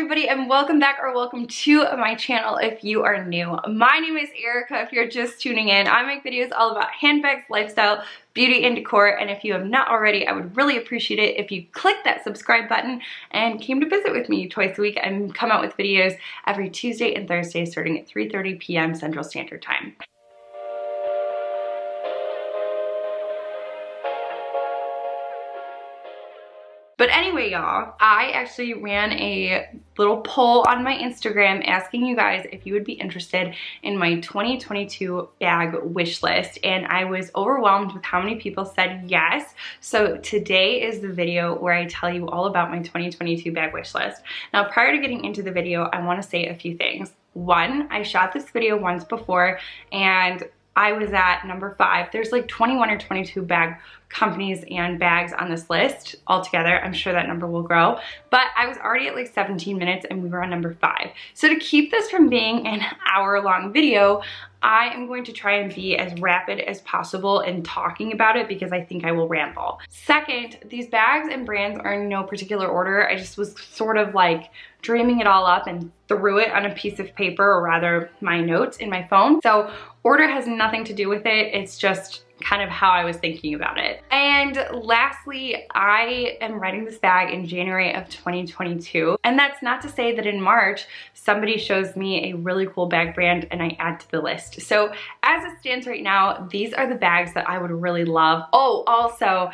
everybody, and welcome back or welcome to my channel if you are new. My name is Erica if you're just tuning in. I make videos all about handbags, lifestyle, beauty, and decor, and if you have not already, I would really appreciate it if you click that subscribe button and came to visit with me twice a week. I come out with videos every Tuesday and Thursday starting at 3:30 p.m. Central Standard Time. But anyway, y'all, I actually ran a little poll on my Instagram asking you guys if you would be interested in my 2022 bag wish list, and I was overwhelmed with how many people said yes. So today is the video where I tell you all about my 2022 bag wish list. Now, prior to getting into the video, I want to say a few things. One, I shot this video once before and I was at number 5. There's like 21 or 22 bag companies and bags on this list altogether. I'm sure that number will grow, but I was already at like 17 minutes and we were on number 5. So to keep this from being an hour-long video, I am going to try and be as rapid as possible in talking about it because I think I will ramble. Second, these bags and brands are in no particular order. I just was sort of like dreaming it all up and threw it on a piece of paper, or rather my notes in my phone. So order has nothing to do with it. It's just kind of how I was thinking about it. And lastly, I am writing this bag in January of 2022. And that's not to say that in March, somebody shows me a really cool bag brand and I add to the list. So as it stands right now, these are the bags that I would really love. Oh, also,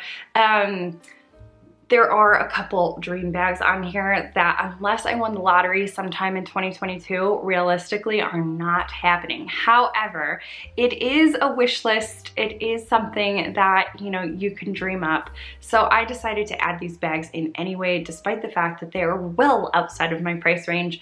there are a couple dream bags on here that, unless I won the lottery sometime in 2022, realistically are not happening. However, it is a wish list. It is something that, you know, you can dream up. So I decided to add these bags in anyway, despite the fact that they are well outside of my price range.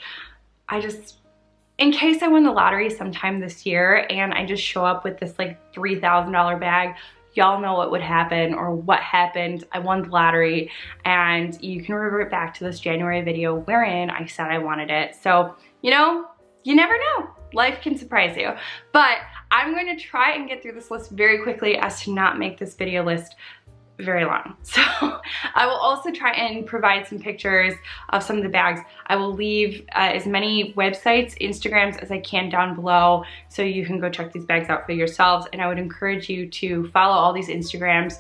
In case I win the lottery sometime this year and I just show up with this like $3,000 bag, y'all know what would happen or what happened. I won the lottery, and you can revert back to this January video wherein I said I wanted it. So, you know, you never know. Life can surprise you. But I'm going to try and get through this list very quickly as to not make this video list very long. So I will also try and provide some pictures of some of the bags. I will leave as many websites, Instagrams as I can down below so you can go check these bags out for yourselves. And I would encourage you to follow all these Instagrams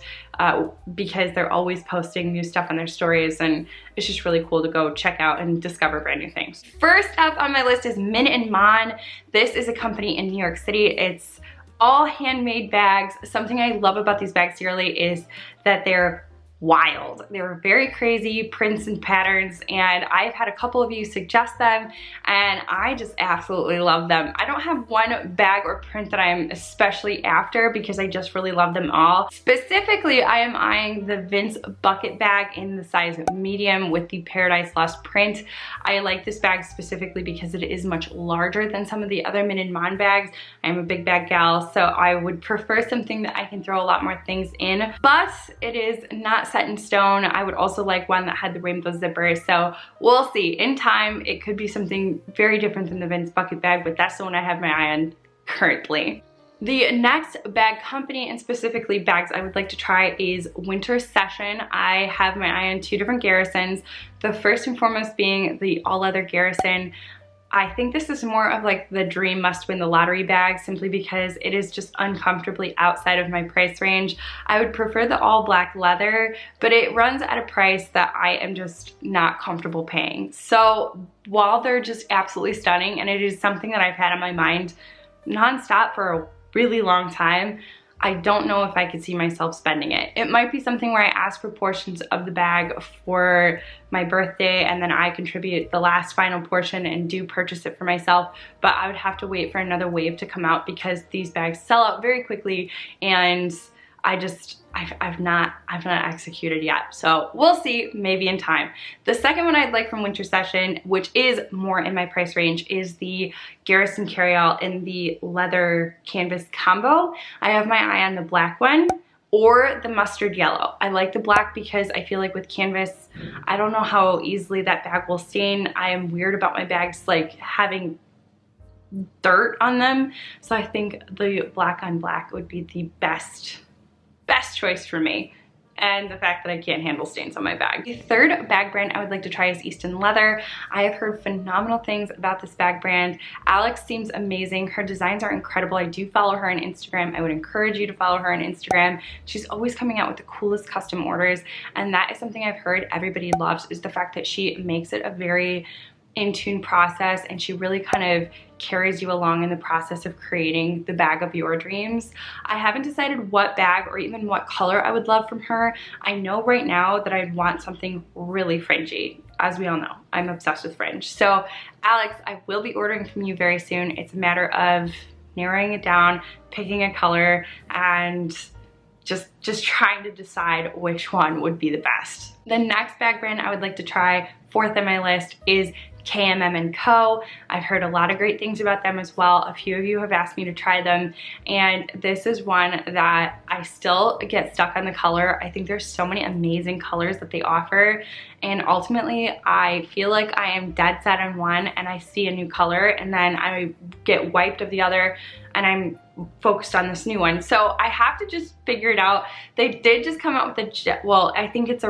because they're always posting new stuff on their stories, and it's just really cool to go check out and discover brand new things. First up on my list is Min & Mon. This is a company in New York City. It's all handmade bags. Something I love about these bags dearly is that they're wild. They're very crazy prints and patterns, and I've had a couple of you suggest them and I just absolutely love them. I don't have one bag or print that I'm especially after because I just really love them all. Specifically, I am eyeing the Vince bucket bag in the size medium with the Paradise Lost print. I like this bag specifically because it is much larger than some of the other Min & Mon bags. I'm a big bag gal, so I would prefer something that I can throw a lot more things in, but it is not set in stone. I would also like one that had the rainbow zipper, so we'll see. In time, it could be something very different than the Vince bucket bag, but that's the one I have my eye on currently. The next bag company, and specifically bags I would like to try, is Winter Session. I have my eye on 2 different Garrisons. The first and foremost being the all leather Garrison. I think this is more of like the dream must win the lottery bag simply because it is just uncomfortably outside of my price range. I would prefer the all black leather, but it runs at a price that I am just not comfortable paying. So while they're just absolutely stunning, and it is something that I've had on my mind nonstop for a really long time, I don't know if I could see myself spending it. It might be something where I ask for portions of the bag for my birthday and then I contribute the last final portion and do purchase it for myself, but I would have to wait for another wave to come out because these bags sell out very quickly, and I've not executed yet. So we'll see, maybe in time. The second one I'd like from Winter Session, which is more in my price range, is the Garrison Carryall in the leather canvas combo. I have my eye on the black one or the mustard yellow. I like the black because I feel like with canvas, I don't know how easily that bag will stain. I am weird about my bags like having dirt on them. So I think the black on black would be the best choice for me. and the fact that I can't handle stains on my bag. The third bag brand I would like to try is Easton Leather. I have heard phenomenal things about this bag brand. Alex seems amazing. Her designs are incredible. I do follow her on Instagram. I would encourage you to follow her on Instagram. She's always coming out with the coolest custom orders, and that is something I've heard everybody loves, is the fact that she makes it a very in-tune process, and she really kind of carries you along in the process of creating the bag of your dreams. I haven't decided what bag or even what color I would love from her. I know right now that I'd want something really fringy. As we all know, I'm obsessed with fringe. So Alex, I will be ordering from you very soon. It's a matter of narrowing it down, picking a color, and just trying to decide which one would be the best. The next bag brand I would like to try, fourth on my list, is Kmm Co. I've heard a lot of great things about them as well. A few of you have asked me to try them, and this is one that I still get stuck on the color. I think there's so many amazing colors that they offer, and ultimately I feel like I am dead set on one and I see a new color and then I get wiped of the other and I'm focused on this new one. So I have to just figure it out. They did just come out with a jet, well, I think it's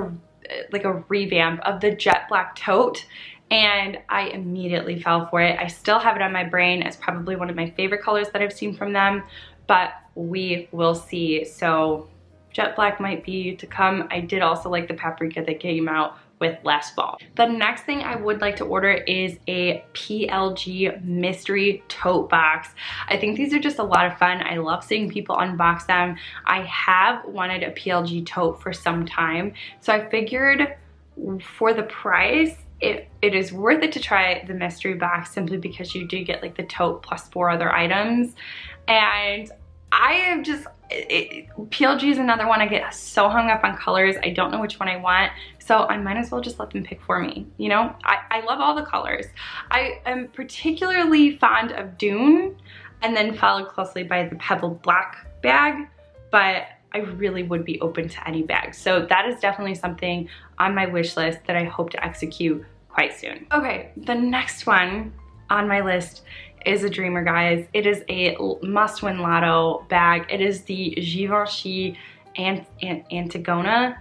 like a revamp of the jet black tote, and I immediately fell for it. I still have it on my brain as probably one of my favorite colors that I've seen from them, but we will see. So jet black might be to come. I did also like the paprika that came out with last fall. The next thing I would like to order is a Plg Mystery Tote Box. I think these are just a lot of fun. I love seeing people unbox them. I have wanted a PLG tote for some time, so I figured for the price, it is worth it to try the mystery box, simply because you do get like the tote plus 4 other items. And I am just, PLG is another one. I get so hung up on colors. I don't know which one I want, so I might as well just let them pick for me. You know, I love all the colors. I am particularly fond of Dune, and then followed closely by the Pebbled Black bag, but I really would be open to any bag. So that is definitely something on my wish list that I hope to execute quite soon. Okay, the next one on my list is a dreamer, guys. It is a must-win lotto bag. It is the Givenchy Antigona,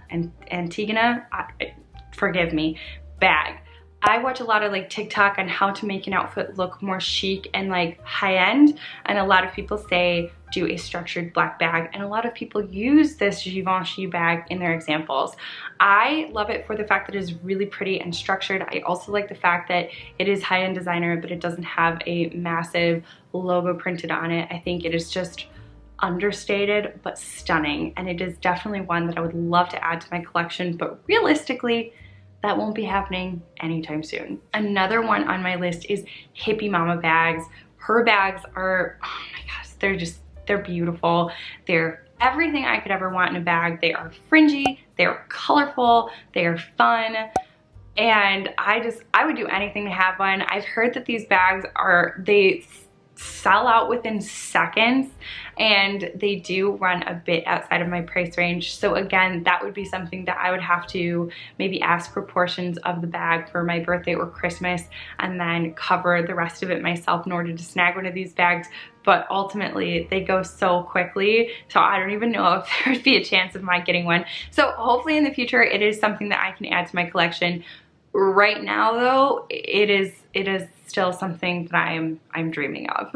forgive me, bag. I watch a lot of like TikTok on how to make an outfit look more chic and like high-end, and a lot of people say do a structured black bag, and a lot of people use this Givenchy bag in their examples. I love it for the fact that it is really pretty and structured. I also like the fact that it is high-end designer, but it doesn't have a massive logo printed on it. I think it is just understated but stunning, and it is definitely one that I would love to add to my collection, but realistically that won't be happening anytime soon. Another one on my list is Hippie Momma bags. Her bags are, oh my gosh, they're beautiful. They're everything I could ever want in a bag. They are fringy, they are colorful, they are fun, and I would do anything to have one. I've heard that these bags they sell out within seconds, and they do run a bit outside of my price range. So again, that would be something that I would have to maybe ask for portions of the bag for my birthday or Christmas, and then cover the rest of it myself in order to snag one of these bags. But ultimately they go so quickly, so I don't even know if there would be a chance of my getting one. So hopefully in the future it is something that I can add to my collection. Right now though, it is still something that I'm dreaming of.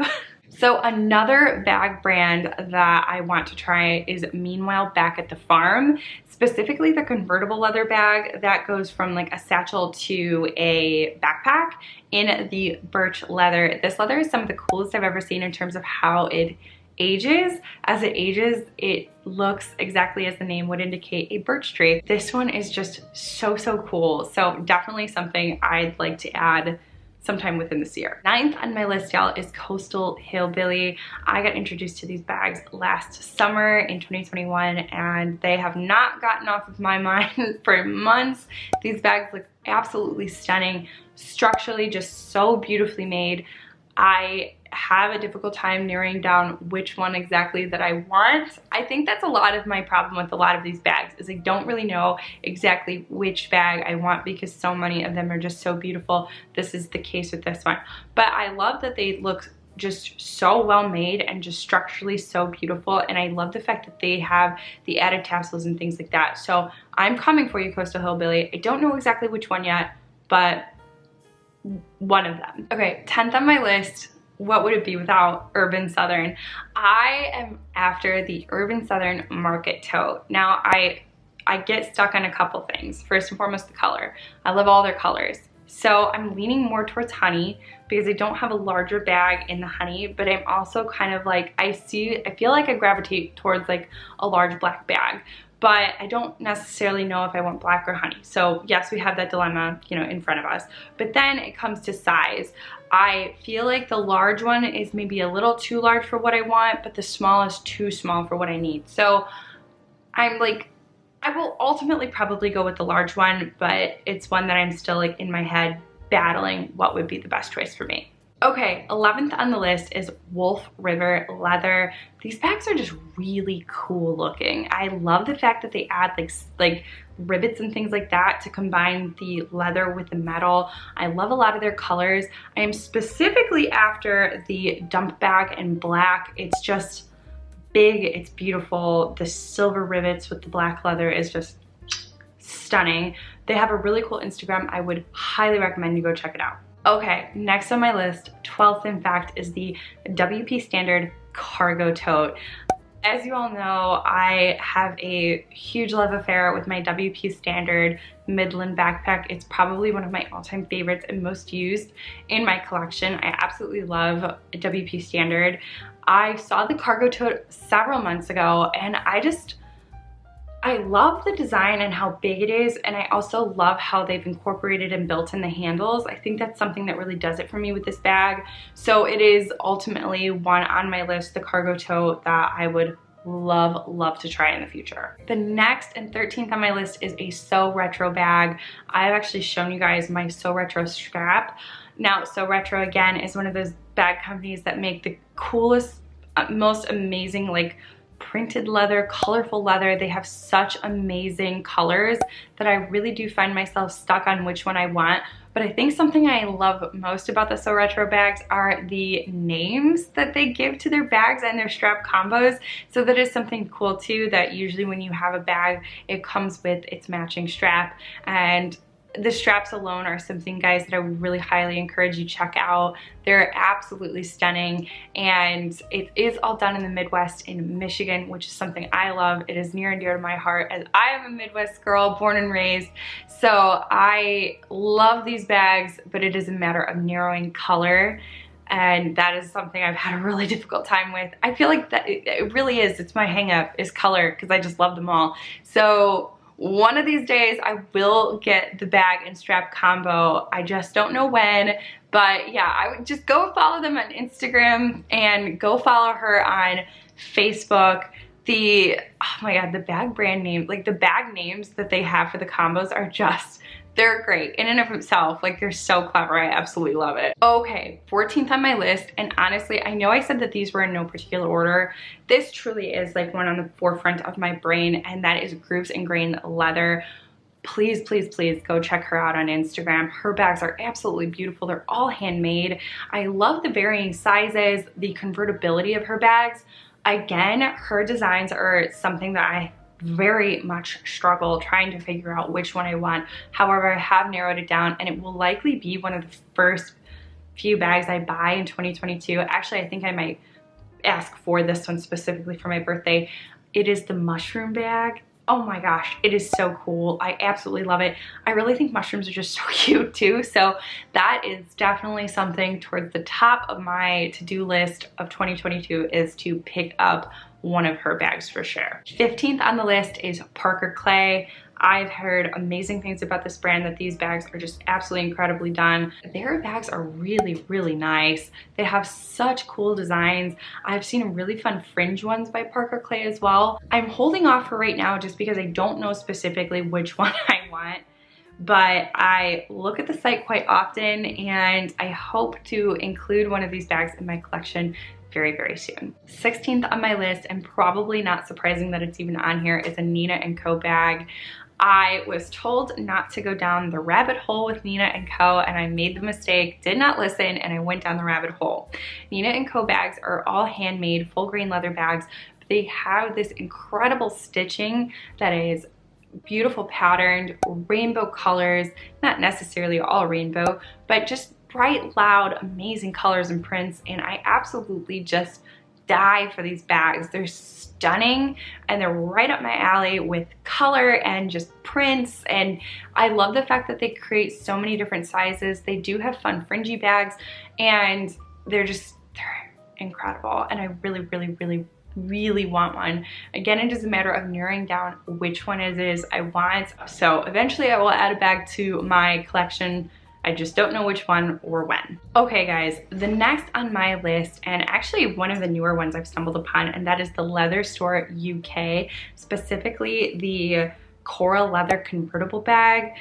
So another bag brand that I want to try is Meanwhile Back at the Farm, specifically the convertible leather bag that goes from like a satchel to a backpack in the birch leather. This leather is some of the coolest I've ever seen in terms of how it ages. As it ages, it looks exactly as the name would indicate, a birch tree. This one is just so cool. So definitely something I'd like to add sometime within this year. Ninth on my list, y'all, is Coastal Hillbilly. I got introduced to these bags last summer in 2021, and they have not gotten off of my mind for months. These bags look absolutely stunning, structurally just so beautifully made. I have a difficult time narrowing down which one exactly that I want. I think that's a lot of my problem with a lot of these bags, is I don't really know exactly which bag I want because so many of them are just so beautiful. This is the case with this one. But I love that they look just so well made and just structurally so beautiful. And I love the fact that they have the added tassels and things like that. So I'm coming for you, Coastal Hillbilly. I don't know exactly which one yet, but one of them. Okay, 10th on my list. What would it be without Urban Southern? I am after the Urban Southern Market Tote. Now, I get stuck on a couple things. First and foremost, the color. I love all their colors. So I'm leaning more towards honey because I don't have a larger bag in the honey, but I'm also kind of like, I feel like I gravitate towards like a large black bag, but I don't necessarily know if I want black or honey. So yes, we have that dilemma, you know, in front of us. But then it comes to size. I feel like the large one is maybe a little too large for what I want, but the small is too small for what I need. So I'm like, I will ultimately probably go with the large one, but it's one that I'm still like in my head battling what would be the best choice for me. Okay, 11th on the list is Wolf River Leather. These bags are just really cool looking. I love the fact that they add like rivets and things like that to combine the leather with the metal. I love a lot of their colors. I am specifically after the dump bag in black. It's just big, it's beautiful. The silver rivets with the black leather is just stunning. They have a really cool Instagram. I would highly recommend you go check it out. Okay, next on my list, 12th in fact, is the WP Standard Cargo Tote. As you all know, I have a huge love affair with my WP Standard Midland backpack. It's probably one of my all-time favorites and most used in my collection. I absolutely love WP Standard. I saw the Cargo Tote several months ago and I love the design and how big it is, and I also love how they've incorporated and built in the handles. I think that's something that really does it for me with this bag. So it is ultimately one on my list, the Cargo Tote, that I would love to try in the future. The next and 13th on my list is a So Retro bag. I've actually shown you guys my So Retro strap. Now, So Retro, again, is one of those bag companies that make the coolest, most amazing, like, printed leather, colorful leather. They have such amazing colors that I really do find myself stuck on which one I want. But I think something I love most about the So Retro bags are the names that they give to their bags and their strap combos. So that is something cool too, that usually when you have a bag, it comes with its matching strap. And the straps alone are something, guys, that I would really highly encourage you check out. They're absolutely stunning, and it is all done in the Midwest in Michigan, which is something I love. It is near and dear to my heart as I am a Midwest girl, born and raised. So I love these bags, but it is a matter of narrowing color. And that is something I've had a really difficult time with. I feel like that it really is. It's my hang up is color, because I just love them all. So one of these days I will get the bag and strap combo. I just don't know when, but yeah, I would just go follow them on Instagram and go follow her on Facebook. Oh my God, the bag brand name, like the bag names that they have for the combos are just, they're great in and of itself. Like, they're so clever. I absolutely love it. Okay, 14th on my list. And honestly, I know I said that these were in no particular order. This truly is like one on the forefront of my brain, and that is Grooves and Grain Leather. Please, please, please go check her out on Instagram. Her bags are absolutely beautiful. They're all handmade. I love the varying sizes, the convertibility of her bags. Again, her designs are something that I very much struggle trying to figure out which one I want. However, I have narrowed it down, and it will likely be one of the first few bags I buy in 2022. Actually, I think I might ask for this one specifically for my birthday. It is the mushroom bag. Oh my gosh, it is so cool. I absolutely love it. I really think mushrooms are just so cute too. So that is definitely something towards the top of my to-do list of 2022, is to pick up one of her bags for sure. 15th on the list is Parker Clay. I've heard amazing things about this brand, that these bags are just absolutely incredibly done. Their bags are really, really nice. They have such cool designs. I've seen really fun fringe ones by Parker Clay as well. I'm holding off for right now just because I don't know specifically which one I want, but I look at the site quite often, and I hope to include one of these bags in my collection very, very soon. 16th on my list, and probably not surprising that it's even on here, is a Nena Co bag. I was told not to go down the rabbit hole with Nena Co, and I made the mistake, did not listen, and I went down the rabbit hole. Nena Co bags are all handmade, full grain leather bags, but they have this incredible stitching that is beautiful patterned, rainbow colors, not necessarily all rainbow, but just bright, loud, amazing colors and prints, and I absolutely just die for these bags. They're stunning and they're right up my alley with color and just prints, and I love the fact that they create so many different sizes. They do have fun fringy bags and they're incredible, and I really want one. Again, it is a matter of narrowing down which one it is I want. So eventually I will add a bag to my collection. I just don't know which one or when. Okay guys, the next on my list, and actually one of the newer ones I've stumbled upon, and that is the Leather Store UK, specifically the Coral Leather convertible bag.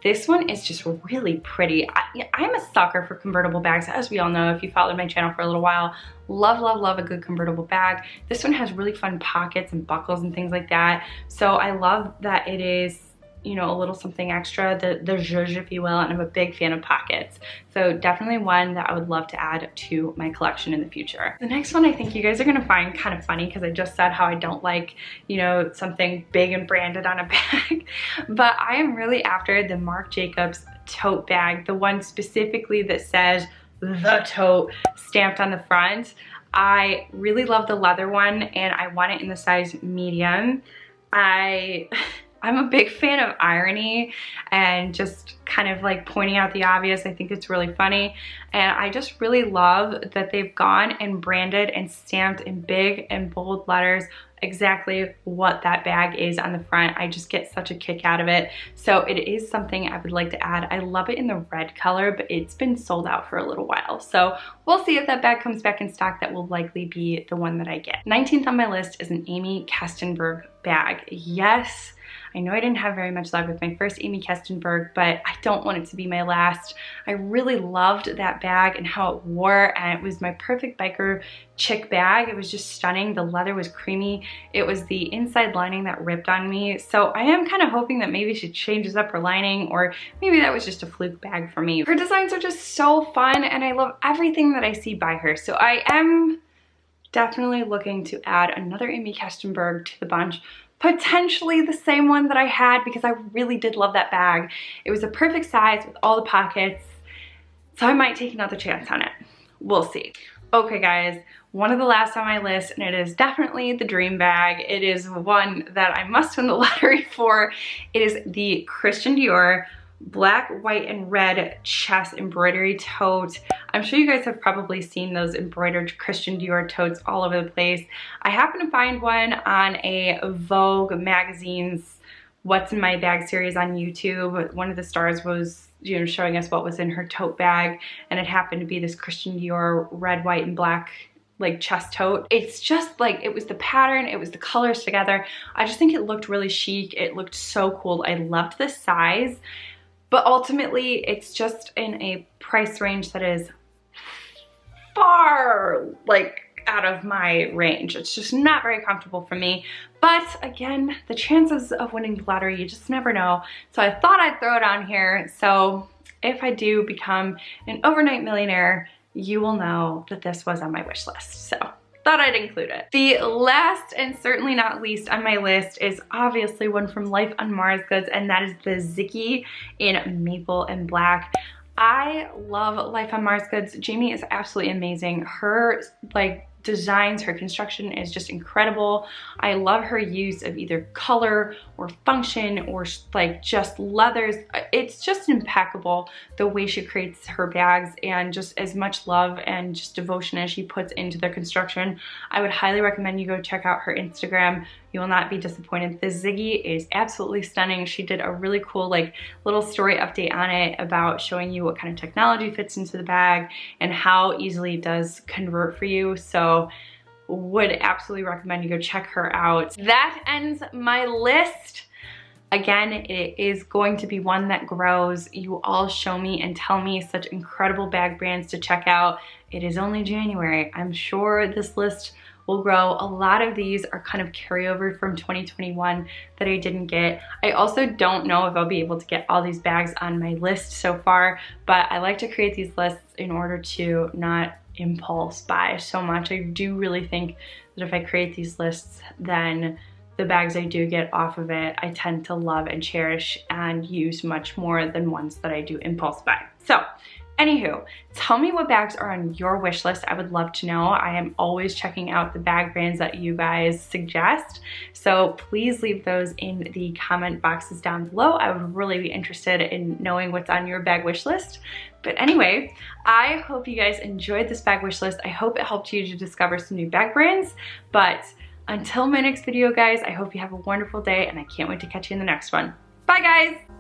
This one is just really pretty. I'm a sucker for convertible bags, as we all know if you followed my channel for a little while. Love a good convertible bag. This one has really fun pockets and buckles and things like that. So I love that it is, you know, a little something extra, the zhuzh, if you will, and I'm a big fan of pockets. So definitely one that I would love to add to my collection in the future. The next one I think you guys are gonna find kind of funny because I just said how I don't like, you know, something big and branded on a bag, but I am really after the Marc Jacobs tote bag, the one specifically that says the tote stamped on the front. I really love the leather one and I want it in the size medium. I'm a big fan of irony and just kind of like pointing out the obvious. I think it's really funny. And I just really love that they've gone and branded and stamped in big and bold letters exactly what that bag is on the front. I just get such a kick out of it. So it is something I would like to add. I love it in the red color, but it's been sold out for a little while. So we'll see if that bag comes back in stock. That will likely be the one that I get. 19th on my list is an Aimee Kestenberg bag. Yes, I know I didn't have very much luck with my first Aimee Kestenberg, but I don't want it to be my last. I really loved that bag and how it wore, and it was my perfect biker chick bag. It was just stunning. The leather was creamy. It was the inside lining that ripped on me. So I am kind of hoping that maybe she changes up her lining, or maybe that was just a fluke bag for me. Her designs are just so fun and I love everything that I see by her. So I am definitely looking to add another Aimee Kestenberg to the bunch. Potentially the same one that I had because I really did love that bag. It was a perfect size with all the pockets. So I might take another chance on it. We'll see. Okay guys, one of the last on my list, and it is definitely the dream bag. It is one that I must win the lottery for. It is the Christian Dior black, white, and red chest embroidery tote. I'm sure you guys have probably seen those embroidered Christian Dior totes all over the place. I happened to find one on a Vogue magazine's What's in My Bag series on YouTube. One of the stars was, you know, showing us what was in her tote bag, and it happened to be this Christian Dior red, white, and black like chest tote. It's just like, it was the pattern, it was the colors together. I just think it looked really chic. It looked so cool. I loved the size. But ultimately, it's just in a price range that is far, like, out of my range. It's just not very comfortable for me. But again, the chances of winning the lottery, you just never know. So I thought I'd throw it on here. So if I do become an overnight millionaire, you will know that this was on my wish list. So thought I'd include it. The last and certainly not least on my list is obviously one from Life on Mars Goods, and that is the Ziggy in maple and black. I love Life on Mars Goods. Jamie is absolutely amazing. Her like designs, her construction is just incredible. I love her use of either color or function or like just leathers. It's just impeccable the way she creates her bags, and just as much love and just devotion as she puts into their construction. I would highly recommend you go check out her Instagram. You will not be disappointed. The Ziggy is absolutely stunning. She did a really cool like little story update on it about showing you what kind of technology fits into the bag and how easily it does convert for you. So would absolutely recommend you go check her out. That ends my list. Again, it is going to be one that grows. You all show me and tell me such incredible bag brands to check out. It is only January. I'm sure this list will grow. A lot of these are kind of carryover from 2021 that I didn't get. I also don't know if I'll be able to get all these bags on my list so far, but I like to create these lists in order to not impulse buy so much. I do really think that if I create these lists, then the bags I do get off of it, I tend to love and cherish and use much more than ones that I do impulse buy. So anywho, tell me what bags are on your wish list. I would love to know. I am always checking out the bag brands that you guys suggest. So please leave those in the comment boxes down below. I would really be interested in knowing what's on your bag wish list. But anyway, I hope you guys enjoyed this bag wish list. I hope it helped you to discover some new bag brands. But until my next video, guys, I hope you have a wonderful day and I can't wait to catch you in the next one. Bye, guys.